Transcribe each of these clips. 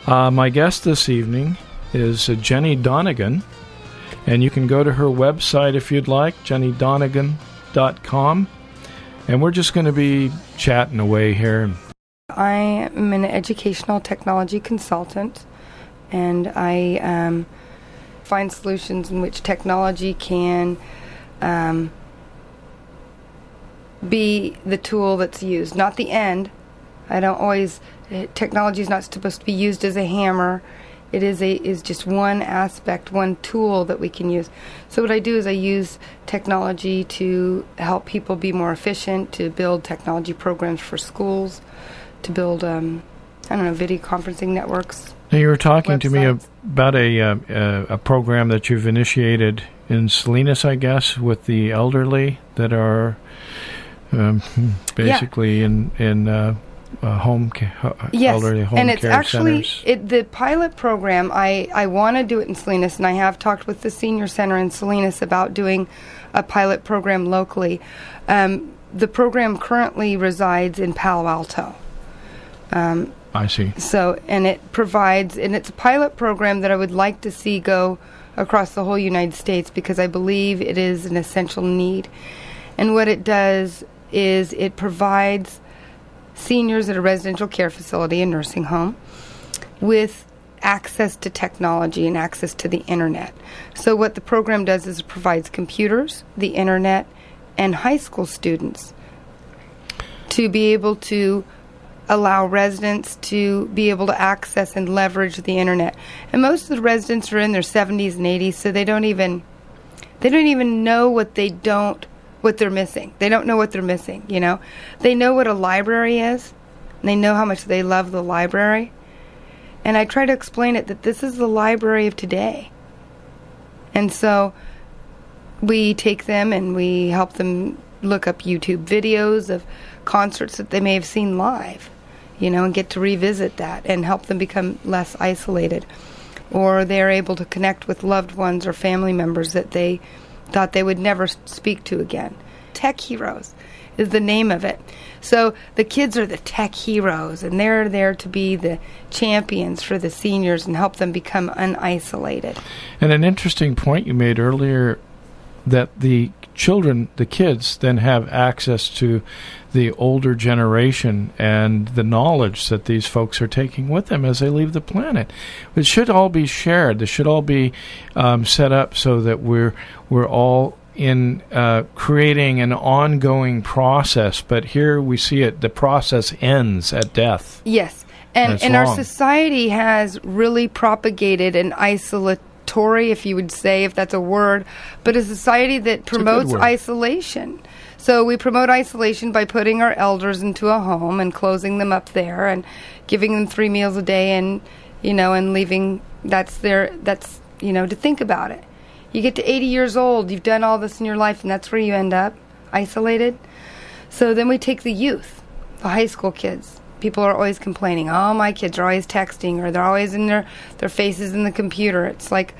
My guest this evening is Jenny Donegan, and you can go to her website if you'd like, jennydonegan.com, and we're just going to be chatting away here. I am an educational technology consultant, and I find solutions in which technology can be the tool that's used, not the end. I don't always. Technology is not supposed to be used as a hammer. It is just one aspect, one tool that we can use. So what I do is I use technology to help people be more efficient, to build technology programs for schools, to build video conferencing networks. Now you were talking websites. to me about a program that you've initiated in Salinas, I guess, with the elderly that are basically in elderly home and it's care actually centers. The pilot program. I want to do it in Salinas, and I have talked with the senior center in Salinas about doing a pilot program locally. The program currently resides in Palo Alto. I see. So, and it provides, and it's a pilot program that I would like to see go across the whole United States, because I believe it is an essential need. And what it does is it provides seniors at a residential care facility, a nursing home, with access to technology and access to the internet. So what the program does is it provides computers, the internet, and high school students to be able to allow residents to be able to access and leverage the internet. And most of the residents are in their 70s and 80s, so they don't even know what they're missing. They don't know what they're missing, you know. They know what a library is, and they know how much they love the library. And I try to explain it that this is the library of today. And so we take them and we help them look up YouTube videos of concerts that they may have seen live, you know, and get to revisit that and help them become less isolated. Or they're able to connect with loved ones or family members that they thought they would never speak to again. Tech Heroes is the name of it. So the kids are the tech heroes, and they're there to be the champions for the seniors and help them become unisolated. And an interesting point you made earlier, that the children, the kids, then have access to the older generation and the knowledge that these folks are taking with them as they leave the planet. It should all be shared. This should all be set up so that we're all in creating an ongoing process. But here we see it, the process ends at death. Yes, and our society has really propagated an isolatory, if you would say, if that's a word, but a society that promotes isolation. So we promote isolation by putting our elders into a home and closing them up there and giving them 3 meals a day, and and leaving. To think about it. You get to 80 years old, you've done all this in your life, and that's where you end up, isolated. So then we take the youth, the high school kids. People are always complaining, oh, my kids are always texting, or they're always in their faces in the computer. It's like,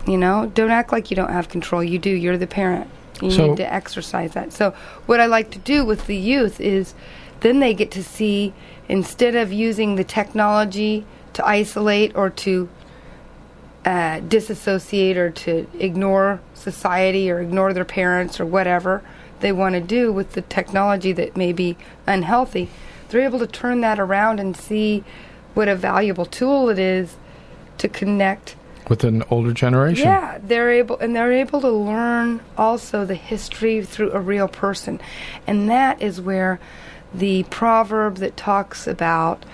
don't act like you don't have control. You do. You're the parent. You need to exercise that. So what I like to do with the youth is then they get to see, instead of using the technology to isolate or to disassociate or to ignore society or ignore their parents or whatever they want to do with the technology that may be unhealthy, they're able to turn that around and see what a valuable tool it is to connect with an older generation. Yeah, they're able to learn also the history through a real person. And that is where the proverb that talks about,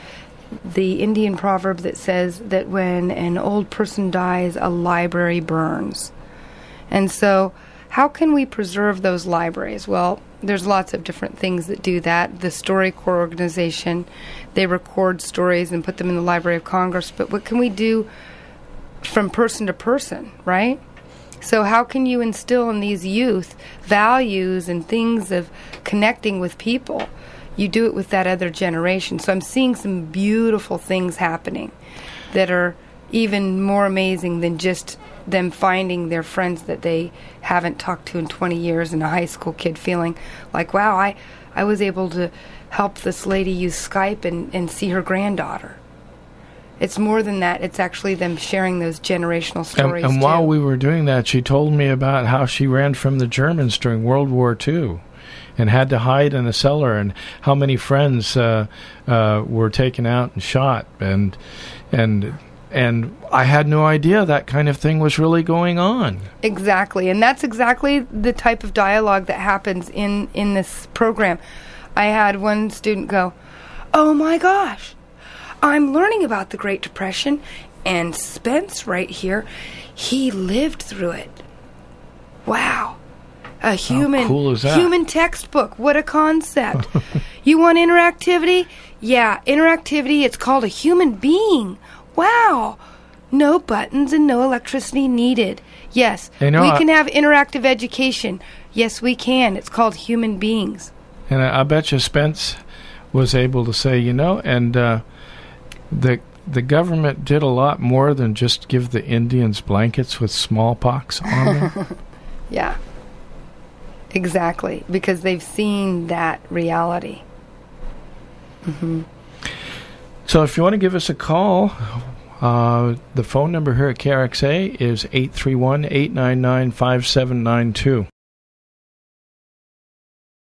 the Indian proverb that says that when an old person dies, a library burns. And so how can we preserve those libraries? Well, there's lots of different things that do that. The StoryCorps organization, they record stories and put them in the Library of Congress. But what can we do from person to person, right? So how can you instill in these youth values and things of connecting with people? You do it with that other generation. So I'm seeing some beautiful things happening that are even more amazing than just them finding their friends that they haven't talked to in 20 years, and a high school kid feeling like, wow, I was able to help this lady use Skype and see her granddaughter. It's more than that. It's actually them sharing those generational stories. And while we were doing that, she told me about how she ran from the Germans during World War II and had to hide in a cellar, and how many friends were taken out and shot. And I had no idea that kind of thing was really going on. Exactly. And that's exactly the type of dialogue that happens in this program. I had one student go, "Oh my gosh, I'm learning about the Great Depression, and Spence right here, he lived through it. Wow. A human, how cool is that? Human textbook. What a concept. You want interactivity? Yeah, interactivity. It's called a human being. Wow. No buttons and no electricity needed. Yes, we can have interactive education. Yes, we can. It's called human beings." And I bet you Spence was able to say, and the government did a lot more than just give the Indians blankets with smallpox on them. Yeah. Exactly, because they've seen that reality. Mm-hmm. So if you want to give us a call, the phone number here at KRxA is 831-899-5792.